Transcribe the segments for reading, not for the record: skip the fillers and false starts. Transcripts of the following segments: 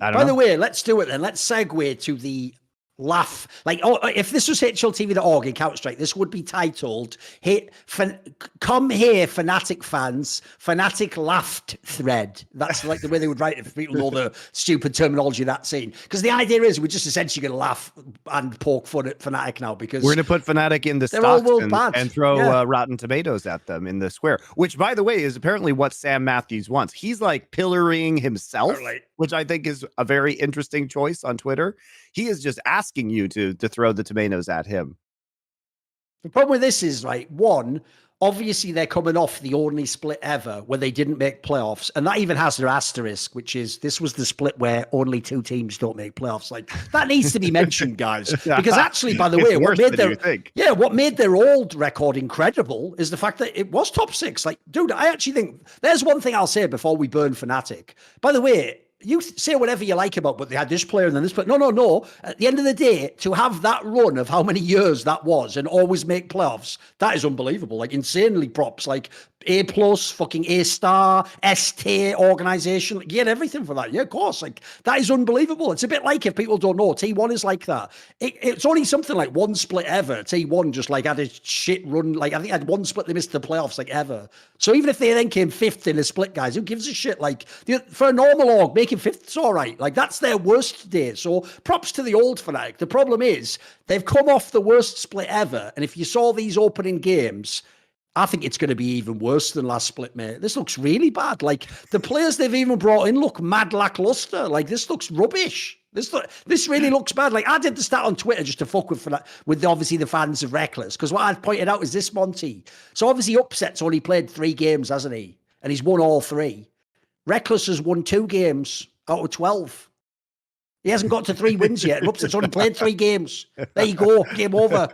I don't By the know. way, let's do it then. Let's segue to the laugh. Like, oh, if this was HLTV.org in Counter-Strike, this would be titled, "Come here, Fnatic fans, Fnatic laughed thread." That's like the way they would write it if people know the stupid terminology of that scene. Because the idea is we're just essentially going to laugh and poke fun at Fnatic now because we're going to put Fnatic in the they're all stocks world bad. and throw rotten tomatoes at them in the square, which, by the way, is apparently what Sam Matthews wants. He's like pillaring himself, which I think is a very interesting choice on Twitter. He is just asking you to throw the tomatoes at him. The problem with this is, right, one, obviously they're coming off the only split ever where they didn't make playoffs. And that even has their asterisk, which is this was the split where only 2 teams don't make playoffs. Like, that needs to be mentioned, guys. Because actually, by the way, what made their old record incredible is the fact that it was top 6. Like, dude, I actually think there's one thing I'll say before we burn Fnatic. By the way, you say whatever you like about, but they had this player and then this player. No. At the end of the day, to have that run of how many years that was and always make playoffs, that is unbelievable. Like, insanely props. Like, A+, fucking A star, S tier organization. You get everything for that. Yeah, of course. Like, that is unbelievable. It's a bit like, if people don't know, T1 is like that. It's only something like one split ever. T1 just like had a shit run. Like, I think had one split they missed the playoffs like ever. So even if they then came 5th in a split, guys, who gives a shit? Like, for a normal org, making 5th, it's all right. Like, that's their worst day. So props to the old Fnatic. The problem is they've come off the worst split ever. And if you saw these opening games, I think it's going to be even worse than last split, mate. This looks really bad. Like, the players they've even brought in look mad lackluster. Like, this looks rubbish. This really looks bad. Like, I did the stat on Twitter just to fuck with obviously the fans of Reckless, because what I pointed out is this, Monty. So obviously Upset's only played 3 games, hasn't he? And he's won all 3. Reckless has won 2 games out of 12. He hasn't got to 3 wins yet. Upset's only played 3 games. There you go. Game over.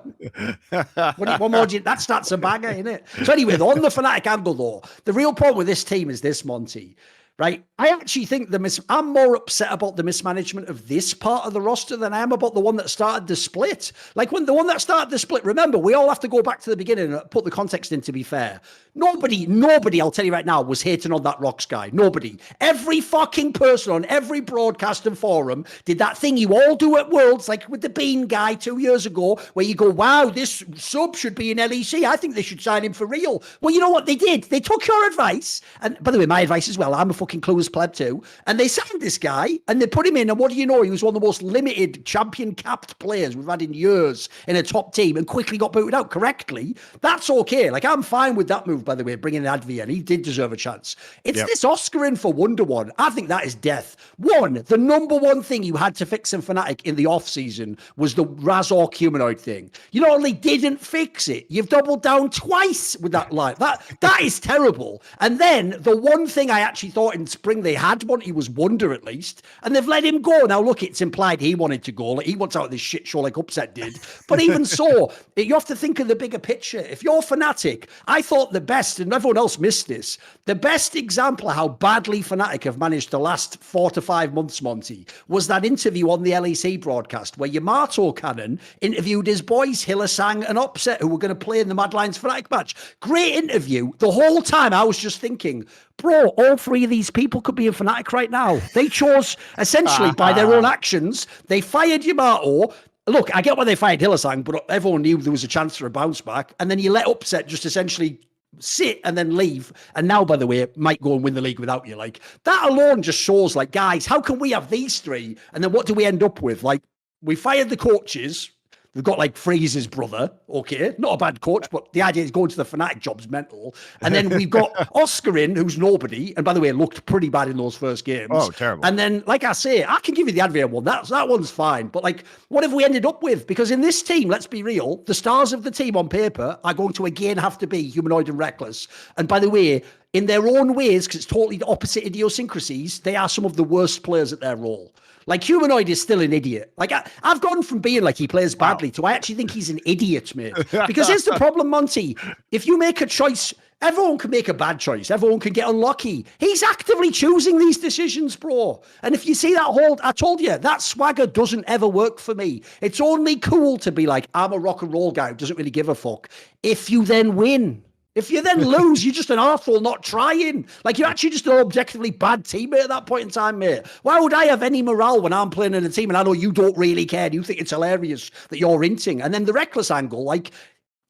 What more do you, that stat's a banger, isn't it? So anyway, on the Fnatic angle, though, the real problem with this team is this, Monty. Right? I actually think I'm more upset about the mismanagement of this part of the roster than I am about the one that started the split. Like, when the one that started the split, remember, we all have to go back to the beginning and put the context in, to be fair. Nobody, I'll tell you right now, was hating on that Rocks guy. Nobody. Every fucking person on every broadcast and forum did that thing you all do at Worlds, like with the Bean guy 2 years ago, where you go, wow, this sub should be in LEC. I think they should sign him for real. Well, you know what they did? They took your advice. And by the way, my advice as well. I'm a fucking clueless pleb too. And they signed this guy and they put him in. And what do you know? He was one of the most limited champion capped players we've had in years in a top team, and quickly got booted out correctly. That's okay. Like, I'm fine with that move, by the way, bringing in Advi, and he did deserve a chance. It's this Oscar in for Wonder One. I think that is death. One, the number one thing you had to fix in Fnatic in the off season was the Razork humanoid thing. You not only didn't fix it, you've doubled down twice with that line. That is terrible. And then the one thing I actually thought in spring they had, Monty, was Wonder at least, and they've let him go. Now look, it's implied he wanted to go. Like, he wants out of this shit show like Upset did. But even so, you have to think of the bigger picture. If you're Fnatic, I thought the best, and everyone else missed this, the best example of how badly Fnatic have managed the last 4 to 5 months, Monty, was that interview on the LEC broadcast where Yamato Cannon interviewed his boys Hillisang and Upset, who were going to play in the Mad Lions Fnatic match. Great interview. The whole time I was just thinking, bro, all 3 of these people could be in Fnatic right now. They chose, essentially, by their own actions, they fired Yamato. Look, I get why they fired Hillisang, but everyone knew there was a chance for a bounce back. And then you let Upset just essentially sit and then leave. And now, by the way, might go and win the league without you. Like, that alone just shows, like, guys, how can we have these 3? And then what do we end up with? Like, we fired the coaches. We've got like Freeze's brother, okay, not a bad coach, but the idea is going to the Fnatic job's mental. And then we've got Oscar in, who's nobody, and by the way, looked pretty bad in those first games. Oh, terrible. And then, like I say, I can give you the Adrian one. That one's fine. But like, what have we ended up with? Because in this team, let's be real, the stars of the team on paper are going to again have to be Humanoid and Reckless. And by the way, in their own ways, because it's totally the opposite idiosyncrasies, they are some of the worst players at their role. Like, Humanoid is still an idiot. Like, I've gone from being like he plays badly to I actually think he's an idiot, mate. Because here's the problem, Monty. If you make a choice, everyone can make a bad choice. Everyone can get unlucky. He's actively choosing these decisions, bro. And if you see that hold, I told you, that swagger doesn't ever work for me. It's only cool to be like, I'm a rock and roll guy who doesn't really give a fuck. If you then win. If you then lose, you're just an arsehole not trying. Like, you're actually just an objectively bad teammate at that point in time, mate. Why would I have any morale when I'm playing in a team and I know you don't really care and you think it's hilarious that you're inting? And then the reckless angle, like,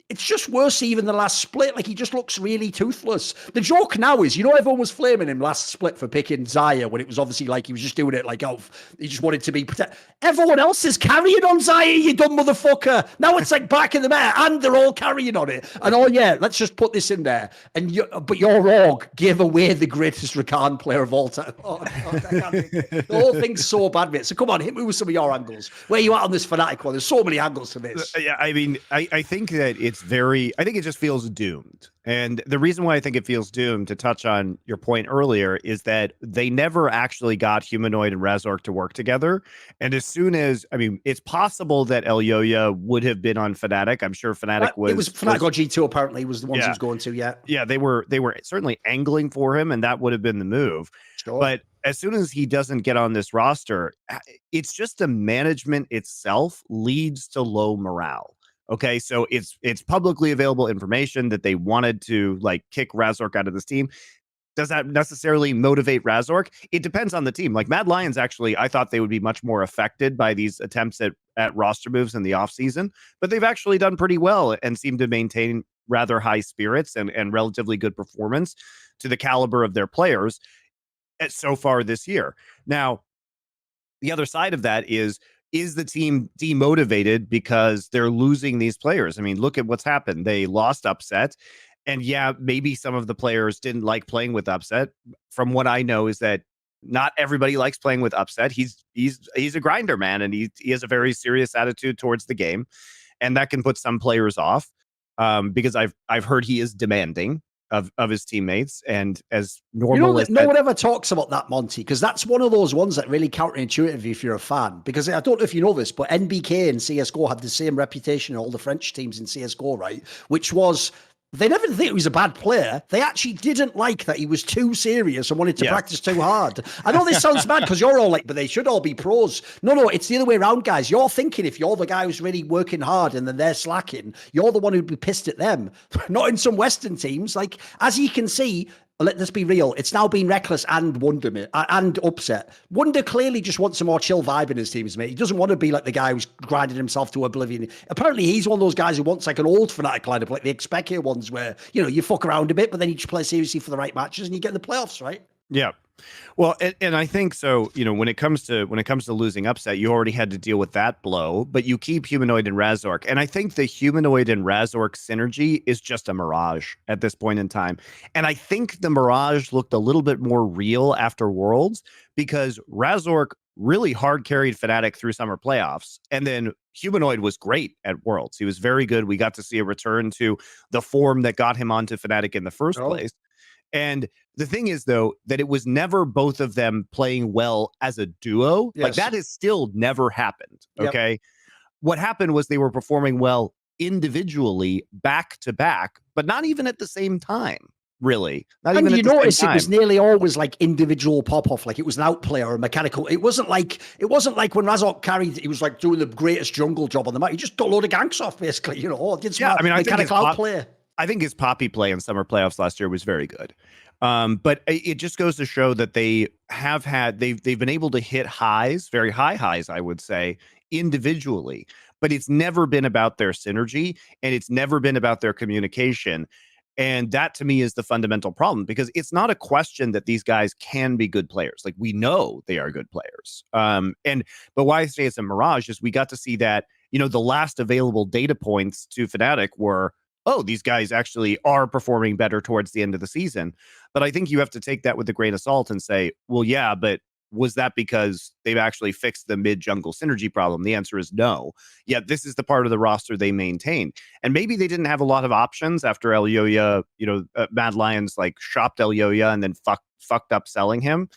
it's just worse even the last split. Like, he just looks really toothless. The joke now is, you know, everyone was flaming him last split for picking Zaya when it was obviously like he was just doing it like, oh, he just wanted to be protected. Everyone else is carrying on Zaya, you dumb motherfucker. Now it's like back in the meta and they're all carrying on it. And oh yeah, let's just put this in there. But your org gave away the greatest Rakan player of all time. Oh, the whole thing's so bad, mate. So come on, hit me with some of your angles. Where you at on this Fnatic one? There's so many angles to this. Yeah, I mean, I think that I think it just feels doomed. And the reason why I think it feels doomed, to touch on your point earlier, is that they never actually got Humanoid and Razork to work together. And as soon as, I mean, it's possible that Elyoya would have been on Fnatic. I'm sure Fnatic was. It was Fnatic or G2 apparently was the ones he was going to, yeah. Yeah, they were certainly angling for him, and that would have been the move. Sure. But as soon as he doesn't get on this roster, it's just the management itself leads to low morale. Okay, so it's publicly available information that they wanted to like kick Razork out of this team. Does that necessarily motivate Razork? It depends on the team. Like Mad Lions, actually, I thought they would be much more affected by these attempts at roster moves in the offseason, but they've actually done pretty well and seem to maintain rather high spirits and relatively good performance to the caliber of their players so far this year. Now, the other side of that is the team demotivated because they're losing these players? I mean, look at what's happened. They lost Upset. And yeah, maybe some of the players didn't like playing with Upset. From what I know is that not everybody likes playing with Upset. He's a grinder, man, and he has a very serious attitude towards the game. And that can put some players off because I've heard he is demanding of his teammates, and as normal as no one ever talks about that, Monty, because that's one of those ones that really counterintuitive if you're a fan. Because I don't know if you know this, but NBK and CSGO had the same reputation in all the French teams in CSGO, right? Which was, they never think he was a bad player. They actually didn't like that he was too serious and wanted to practice too hard. I know this sounds bad because you're all like, but they should all be pros. No, it's the other way around, guys. You're thinking if you're the guy who's really working hard and then they're slacking, you're the one who'd be pissed at them. Not in some Western teams. Like, as you can see, let's be real. It's now been Reckless and Wonder and Upset. Wonder clearly just wants a more chill vibe in his teams, mate. He doesn't want to be like the guy who's grinding himself to oblivion. Apparently, he's one of those guys who wants like an old Fnatic lineup, like the Expectia ones, where you fuck around a bit, but then you just play seriously for the right matches and you get the playoffs, right? Yeah. Well, and I think so, when it comes to losing Upset, you already had to deal with that blow, but you keep Humanoid and Razork. And I think the Humanoid and Razork synergy is just a mirage at this point in time. And I think the mirage looked a little bit more real after Worlds because Razork really hard carried Fnatic through summer playoffs. And then Humanoid was great at Worlds. He was very good. We got to see a return to the form that got him onto Fnatic in the first place. And the thing is, though, that it was never both of them playing well as a duo. Yes. Like, that has still never happened. Okay. Yep. What happened was they were performing well individually back to back, but not even at the same time. Really. Not and even you notice it was nearly always like individual pop-off, like it was an outplay or a mechanical. It wasn't like when Razork carried, he was like doing the greatest jungle job on the map. He just got a load of ganks off, basically, did some mechanical outplay. I think his Poppy play in summer playoffs last year was very good. But it just goes to show that they've been able to hit highs, very high highs, I would say, individually. But it's never been about their synergy, and it's never been about their communication. And that, to me, is the fundamental problem, because it's not a question that these guys can be good players. Like, we know they are good players. But why I say it's a mirage is we got to see that, the last available data points to Fnatic were, oh, these guys actually are performing better towards the end of the season. But I think you have to take that with a grain of salt and say, well, yeah, but was that because they've actually fixed the mid-jungle synergy problem? The answer is no. Yet this is the part of the roster they maintain. And maybe they didn't have a lot of options after Elyoya, Mad Lions like shopped Elyoya and then fucked up selling him.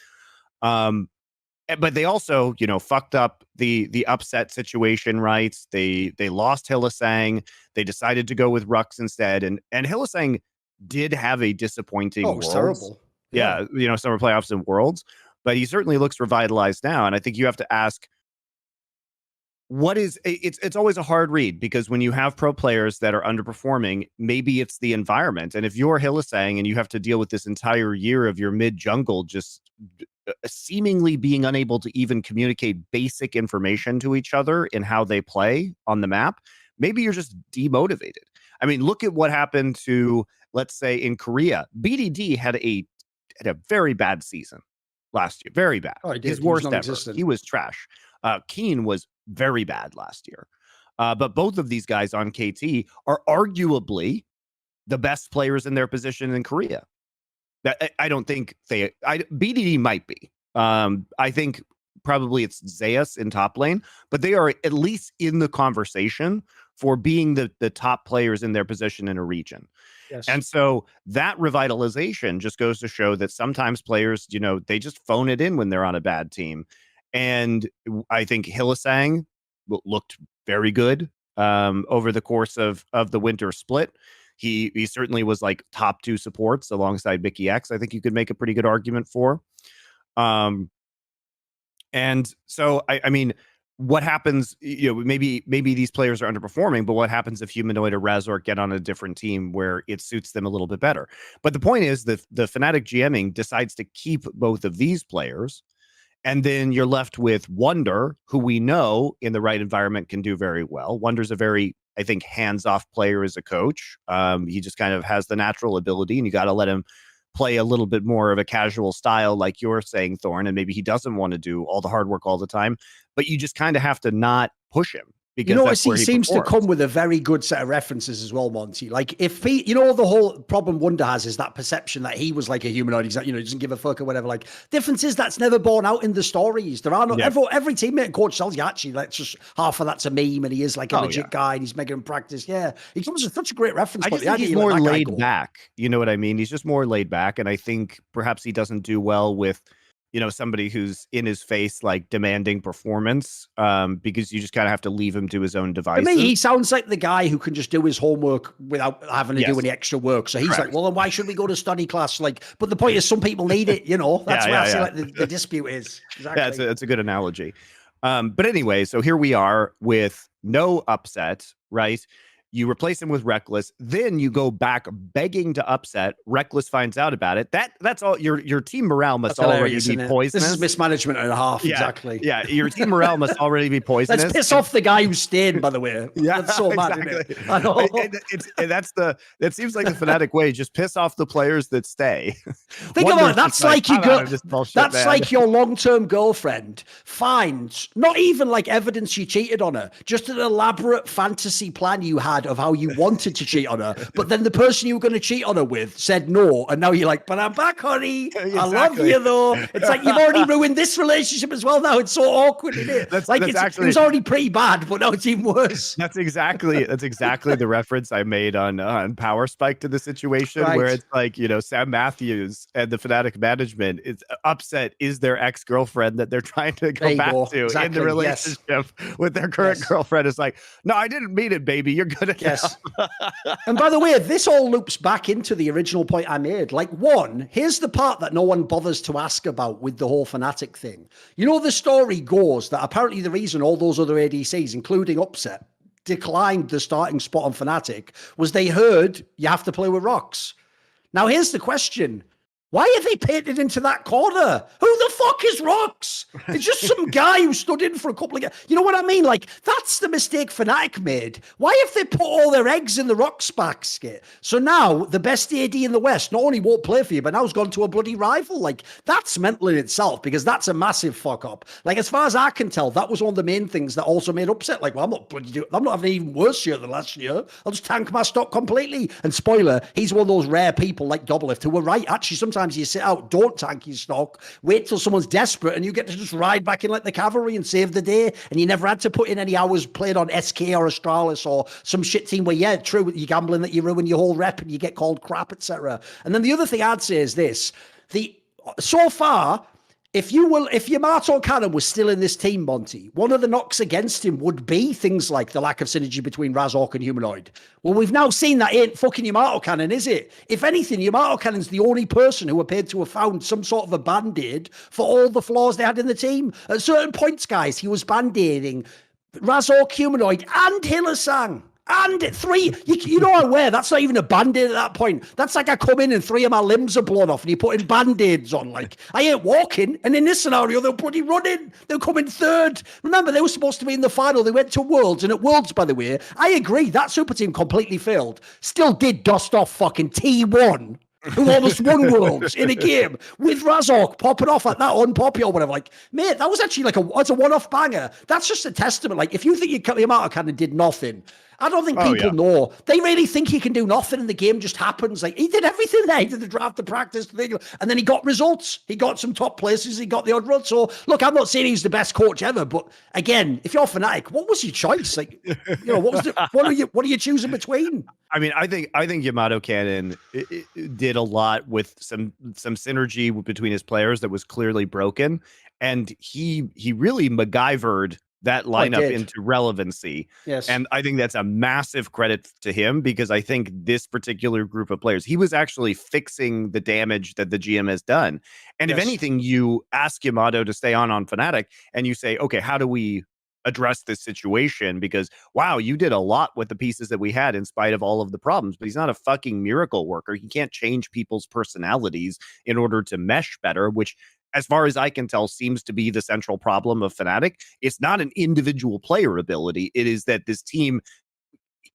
But they also, fucked up the Upset situation, right? They lost Hylissang. They decided to go with Rux instead. And Hylissang did have a disappointing Worlds. Terrible. Yeah, summer playoffs and Worlds. But he certainly looks revitalized now. And I think you have to ask, It's always a hard read, because when you have pro players that are underperforming, maybe it's the environment. And if you're Hylissang and you have to deal with this entire year of your mid jungle just seemingly being unable to even communicate basic information to each other in how they play on the map, maybe you're just demotivated. I mean, look at what happened to, let's say, in Korea. BDD had a very bad season last year. Very bad. Oh, his worst ever. He was trash. Keen was very bad last year. But both of these guys on KT are arguably the best players in their position in Korea. I don't think BDD might be. I think probably it's Zeus in top lane, but they are at least in the conversation for being the top players in their position in a region. Yes. And so that revitalization just goes to show that sometimes players, they just phone it in when they're on a bad team. And I think Hylissang looked very good over the course of the winter split. He certainly was like top 2 supports alongside Mickey X. I think you could make a pretty good argument for. And so, I mean, what happens, maybe these players are underperforming, but what happens if Humanoid or Razork get on a different team where it suits them a little bit better? But the point is that the Fnatic GMing decides to keep both of these players, and then you're left with Wonder, who we know in the right environment can do very well. Wonder's a very, I think, hands-off player as a coach. He just kind of has the natural ability, and you got to let him play a little bit more of a casual style, like you're saying, Thorin, and maybe he doesn't want to do all the hard work all the time, but you just kind of have to not push him. Because you notice he seems to come with a very good set of references as well, Monty. Like, if he, the whole problem Wonder has is that perception that he was like a humanoid, he doesn't give a fuck or whatever. Like, difference is that's never borne out in the stories. There are no, every teammate and coach tells you, actually, that's just half of that's a meme, and he is like a legit guy, and he's mega in practice. Yeah, he comes with such a great reference. I just think he's more laid back. You know what I mean? He's just more laid back, and I think perhaps he doesn't do well with somebody who's in his face, like demanding performance, because you just kind of have to leave him to his own devices. To me, he sounds like the guy who can just do his homework without having to do any extra work. So he's like, well, then why should we go to study class? Like, but the point is, some people need it, That's where I see like the dispute is. Exactly. Yeah, it's a good analogy. But anyway, so here we are with no upset, right? You replace him with Reckless, then you go back begging to upset. Reckless finds out about it. That's all. Your team morale must already be poisonous. This is mismanagement and a half. Exactly. Yeah, your team morale must already be poisonous. Let's piss off the guy who stayed, by the way. Yeah, that's so mad, isn't it? I know. It seems like the Fnatic way. Just piss off the players that stay. Think about it. That's like you go. That's like your long-term girlfriend finds not even like evidence you cheated on her, just an elaborate fantasy plan you had of how you wanted to cheat on her, but then the person you were going to cheat on her with said no, and now you're like, but I'm back, honey. Exactly. I love you though. It's like you've already ruined this relationship as well. Now it's so awkward, isn't it? It was already pretty bad, but now it's even worse. That's exactly the reference I made on Power Spike to the situation, where it's like, Sam Matthews and the Fnatic management is upset is their ex-girlfriend that they're trying to go back to in the relationship with their current girlfriend. Is like, no, I didn't mean it, baby. You're gonna And by the way, this all loops back into the original point I made. Like, here's the part that no one bothers to ask about with the whole Fnatic thing. The story goes that apparently the reason all those other ADCs, including Upset, declined the starting spot on Fnatic was they heard you have to play with rocks. Now, here's the question. Why are they painted into that corner? Who the fuck is Rocks? It's just some guy who stood in for a couple of games. You know what I mean? Like, that's the mistake Fnatic made. Why have they put all their eggs in the Rocks basket? So now the best AD in the West not only won't play for you, but now has gone to a bloody rival. Like, that's mental in itself, because that's a massive fuck up. Like, as far as I can tell, that was one of the main things that also made Upset. Like, well, I'm not having an even worse year than last year. I'll just tank my stock completely. And spoiler, he's one of those rare people like Doublelift who were right. Actually, sometimes you sit out, don't tank your stock, wait till someone's desperate, and you get to just ride back in like the cavalry and save the day, and you never had to put in any hours played on SK or Astralis or some shit team where, yeah, true, you're gambling that you ruin your whole rep and you get called crap, etc. And then the other thing I'd say is this. So far, if Yamato Cannon was still in this team, Monty, one of the knocks against him would be things like the lack of synergy between Razork and Humanoid. Well, we've now seen that ain't fucking Yamato Cannon, is it? If anything, Yamato Cannon's the only person who appeared to have found some sort of a band-aid for all the flaws they had in the team. At certain points, guys, he was band-aiding Razork Humanoid and Hylissang. And three, you know I'm aware that's not even a band-aid at that point. That's like I come in and three of my limbs are blown off and you're putting band-aids on. Like, I ain't walking. And in this scenario, they're bloody running. They're coming third. Remember, they were supposed to be in the final. They went to Worlds. And at Worlds, by the way, I agree, that super team completely failed. Still did dust off fucking T1, who almost won Worlds in a game with Razork popping off at that on Poppy or whatever. Like, mate, that was actually that's a one-off banger. That's just a testament. Like, if you think Yamato Cannon did nothing, I don't think people know. They really think he can do nothing and the game just happens. Like, he did everything there. He did the draft, the practice, and then he got results. He got some top places. He got the odd run. So, look, I'm not saying he's the best coach ever, but again, if you're Fnatic, what was your choice? Like, what are you choosing between? I mean, I think Yamato Cannon did a lot with some synergy between his players that was clearly broken, and he really MacGyvered that lineup into relevancy. Yes. And I think that's a massive credit to him, because I think this particular group of players, he was actually fixing the damage that the GM has done. And if anything, you ask Yamato to stay on Fnatic and you say, okay, how do we address this situation? Because, wow, you did a lot with the pieces that we had in spite of all of the problems, but he's not a fucking miracle worker. He can't change people's personalities in order to mesh better, which, as far as I can tell, seems to be the central problem of Fnatic. It's not an individual player ability. It is that this team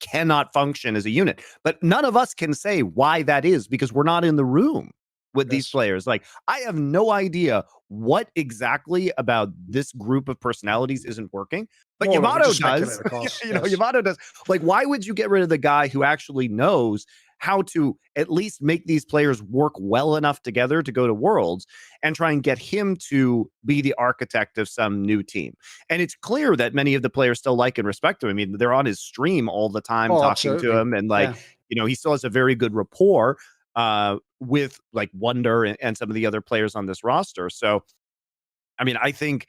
cannot function as a unit. But none of us can say why that is, because we're not in the room with these players. Like, I have no idea what exactly about this group of personalities isn't working. But Yamato does. Yamato does. Like, why would you get rid of the guy who actually knows how to at least make these players work well enough together to go to Worlds, and try and get him to be the architect of some new team? And it's clear that many of the players still like and respect him. I mean, they're on his stream all the time talking to him, and he still has a very good rapport with like Wonder and some of the other players on this roster. So, I mean, I think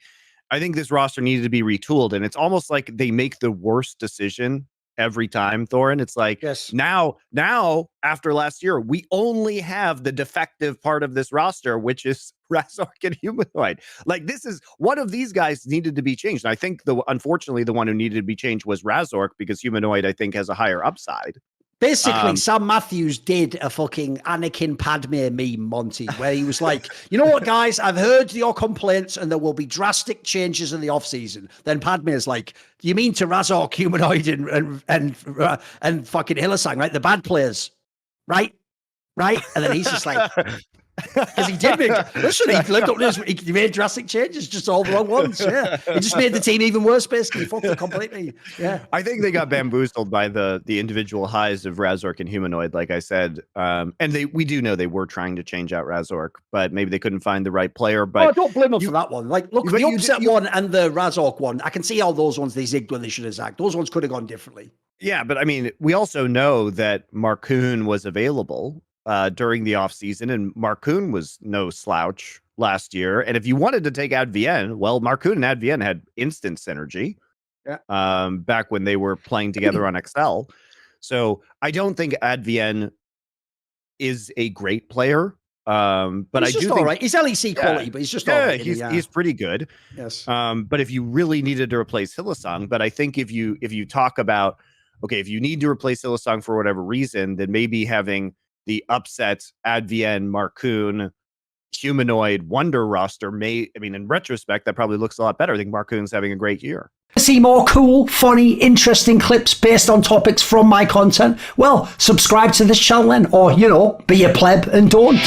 this roster needed to be retooled, and it's almost like they make the worst decision every time, Thorin. It's like, now after last year, we only have the defective part of this roster, which is Razork and Humanoid. Like, this is one of these guys needed to be changed. And I think unfortunately the one who needed to be changed was Razork, because Humanoid, I think, has a higher upside. Basically, Sam Matthews did a fucking Anakin Padme meme, Monty, where he was like, you know what, guys, I've heard your complaints and there will be drastic changes in the offseason. Then Padme is like, you mean to Razork, Humanoid, and fucking Hylissang, right? The bad players, right? And then he's just like, because he did he made drastic changes, just all the wrong ones. Yeah, he just made the team even worse. Basically, fucked it completely. Yeah, I think they got bamboozled by the individual highs of Razork and Humanoid, like I said. And we do know they were trying to change out Razork, but maybe they couldn't find the right player. But don't blame them for that one. Like, look, the upset one and the Razork one, I can see how those ones they zigged when they should have zagged. Those ones could have gone differently. Yeah, but I mean, we also know that Marcoon was available during the offseason, and Marcoon was no slouch last year. And if you wanted to take Advienne, well, Marcoon and Advienne had instant synergy back when they were playing together on XL. So I don't think Advienne is a great player, but I do think all right. He's LEC quality, but he's just all right. He's pretty good. Yes. But if you really needed to replace Hylissang, but I think if you talk about, okay, if you need to replace Hylissang for whatever reason, then maybe having the upset Advienne, Marcoon, Humanoid, Wonder roster in retrospect, that probably looks a lot better. I think Marcoon's having a great year. See more cool, funny, interesting clips based on topics from my content? Well, subscribe to this channel then, or, be a pleb and don't.